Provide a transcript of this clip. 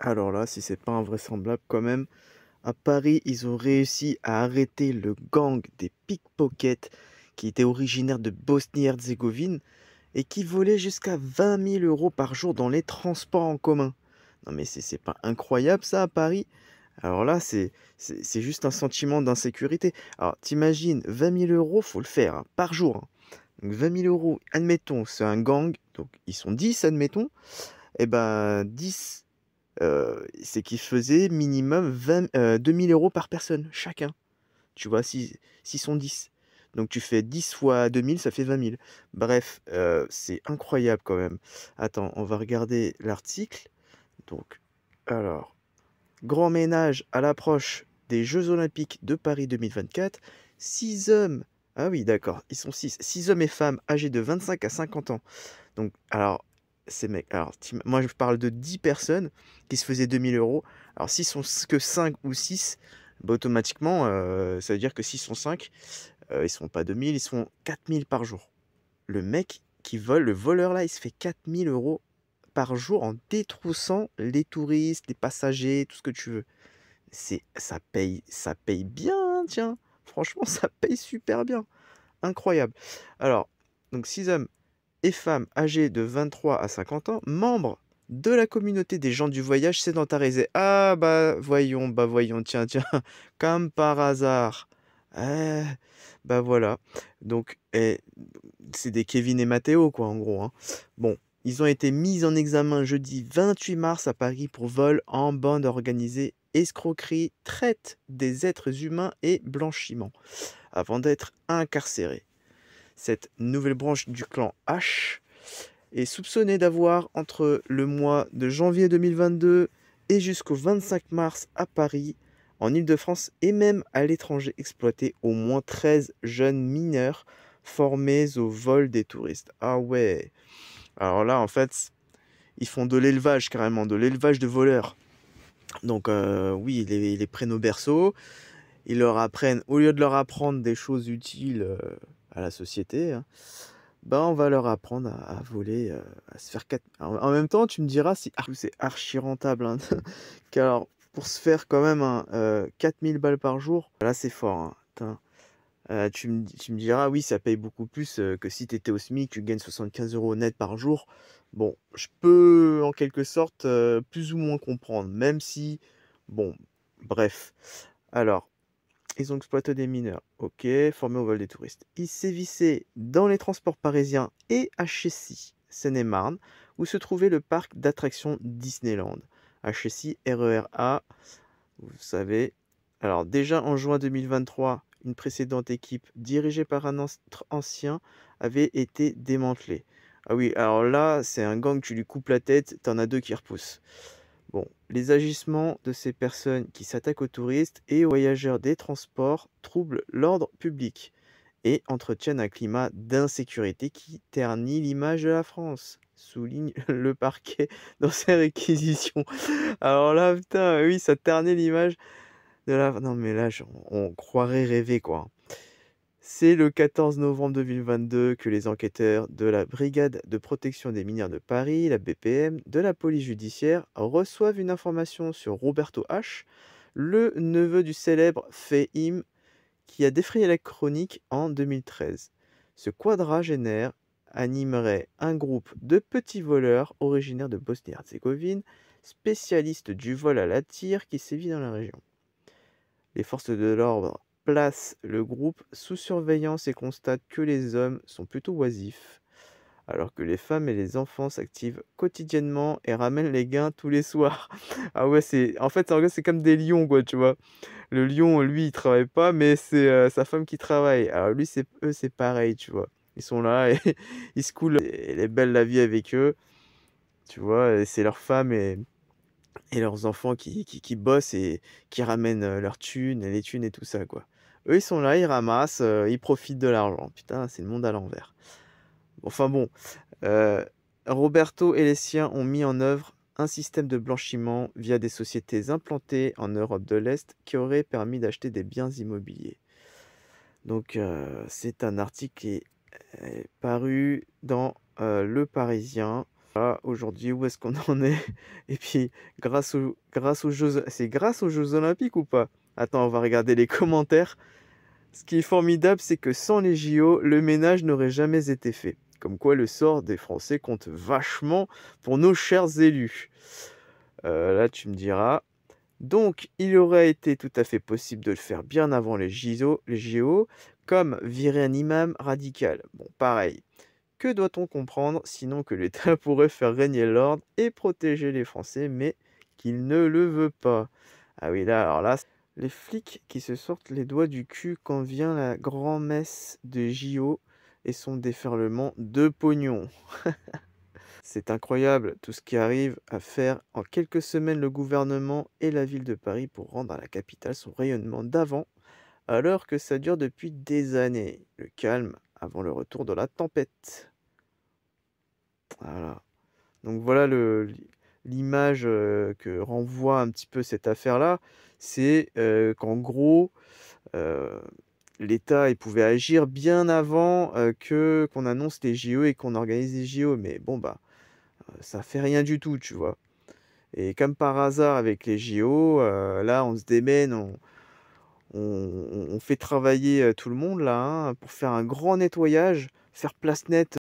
Alors là, si c'est pas invraisemblable quand même, à Paris, ils ont réussi à arrêter le gang des pickpockets qui était originaire de Bosnie-Herzégovine et qui volait jusqu'à 20 000 € par jour dans les transports en commun. Non mais c'est pas incroyable ça à Paris? Alors là, c'est juste un sentiment d'insécurité. Alors t'imagines, 20 000 €, faut le faire hein, par jour, hein. Donc 20 000 €, admettons, c'est un gang, donc ils sont 10, admettons, et ben 10, c'est qu'ils faisaient minimum 2 000 € par personne, chacun. Tu vois, si, s'ils sont 10. Donc tu fais 10 fois 2000, ça fait 20 000. Bref, c'est incroyable quand même. Attends, on va regarder l'article. Donc, alors, grand ménage à l'approche des Jeux Olympiques de Paris 2024. 6 hommes, ah oui, d'accord, ils sont 6. 6 hommes et femmes âgés de 25 à 50 ans. Donc, alors, ces mecs, alors, moi je parle de 10 personnes qui se faisaient 2 000 €. Alors, s'ils sont que 5 ou 6, bah, automatiquement, ça veut dire que s'ils sont 5, ils ne sont pas 2000, ils sont 4000 par jour. Le mec qui vole, le voleur là, il se fait 4000 € par jour en détroussant les touristes, les passagers, tout ce que tu veux. Ça paye bien, hein, tiens. Franchement, ça paye super bien. Incroyable. Alors, donc 6 hommes et femmes âgées de 23 à 50 ans, membres de la communauté des gens du voyage sédentarisés. Ah bah voyons, tiens, tiens, comme par hasard. Eh, bah voilà. Donc, c'est des Kevin et Matteo, quoi, en gros, hein. Bon, ils ont été mis en examen jeudi 28 mars à Paris pour vol en bande organisée, escroquerie, traite des êtres humains et blanchiment, avant d'être incarcérés. Cette nouvelle branche du clan H est soupçonnée d'avoir, entre le mois de janvier 2022 et jusqu'au 25 mars à Paris, en Île-de-France et même à l'étranger, exploité au moins 13 jeunes mineurs formés au vol des touristes. Ah ouais. Alors là, en fait, ils font de l'élevage carrément, de l'élevage de voleurs. Donc oui, ils les prennent au berceau, ils leur apprennent, au lieu de leur apprendre des choses utiles à la société, hein, bah, on va leur apprendre à voler, à se faire 4. En même temps, tu me diras, c'est archi rentable, hein. Car pour se faire quand même un 4 000 balles par jour, là, c'est fort, hein. Tain, tu me diras: «Oui, ça paye beaucoup plus, que si tu étais au SMIC, tu gagnes 75 € net par jour». Bon, je peux en quelque sorte, plus ou moins comprendre, même si bon, bref. Alors ils ont exploité des mineurs, ok, formés au vol des touristes. Ils sévissaient dans les transports parisiens et à Chessy, Seine-et-Marne, où se trouvait le parc d'attractions Disneyland. À Chessy, RER A, vous savez. Alors déjà en juin 2023, une précédente équipe dirigée par un ancien avait été démantelée. Ah oui, alors là, c'est un gang, tu lui coupes la tête, t'en as deux qui repoussent. Bon, les agissements de ces personnes qui s'attaquent aux touristes et aux voyageurs des transports troublent l'ordre public et entretiennent un climat d'insécurité qui ternit l'image de la France, souligne le parquet dans ses réquisitions. Alors là, putain, oui, ça ternit l'image de la... Non mais là, on croirait rêver, quoi. C'est le 14 novembre 2022 que les enquêteurs de la Brigade de protection des mineurs de Paris, la BPM, de la police judiciaire, reçoivent une information sur Roberto H., le neveu du célèbre Fehim, qui a défrayé la chronique en 2013. Ce quadragénaire animerait un groupe de petits voleurs originaires de Bosnie-Herzégovine, spécialistes du vol à la tire qui sévit dans la région. Les forces de l'ordre placent le groupe sous surveillance et constatent que les hommes sont plutôt oisifs, alors que les femmes et les enfants s'activent quotidiennement et ramènent les gains tous les soirs. Ah ouais, en fait, en gros, c'est comme des lions, quoi, tu vois. Le lion, lui, il travaille pas, mais c'est sa femme qui travaille. Alors lui, c'est pareil, tu vois. Ils sont là et ils se coulent. Elle est belle la vie avec eux, tu vois. Et c'est leur femme et leurs enfants qui bossent et qui ramènent leurs thunes, et les thunes et tout ça, quoi. Eux, ils sont là, ils ramassent, ils profitent de l'argent. Putain, c'est le monde à l'envers. Enfin bon, euh, Roberto et les siens ont mis en œuvre un système de blanchiment via des sociétés implantées en Europe de l'Est qui aurait permis d'acheter des biens immobiliers. Donc, c'est un article qui est paru dans Le Parisien. Ah, aujourd'hui, où est-ce qu'on en est? Et puis, grâce aux grâce aux Jeux olympiques ou pas? Attends, on va regarder les commentaires. Ce qui est formidable, c'est que sans les JO, le ménage n'aurait jamais été fait. Comme quoi le sort des Français compte vachement pour nos chers élus. Là, tu me diras. Donc, il aurait été tout à fait possible de le faire bien avant les JO, comme virer un imam radical. Bon, pareil. Que doit-on comprendre sinon que l'État pourrait faire régner l'ordre et protéger les Français, mais qu'il ne le veut pas? Ah oui, là, alors là, les flics qui se sortent les doigts du cul quand vient la grand-messe de JO et son déferlement de pognon. C'est incroyable tout ce qui arrive à faire en quelques semaines le gouvernement et la ville de Paris pour rendre à la capitale son rayonnement d'avant, alors que ça dure depuis des années. Le calme avant le retour de la tempête. Voilà. Donc voilà l'image que renvoie un petit peu cette affaire-là, c'est qu'en gros, heu, l'État, il pouvait agir bien avant, que qu'on annonce les JO et qu'on organise les JO. Mais bon, bah, ça fait rien du tout, tu vois? Et comme par hasard avec les JO, là, on se démène, on fait travailler, tout le monde là, hein, pour faire un grand nettoyage, faire place nette.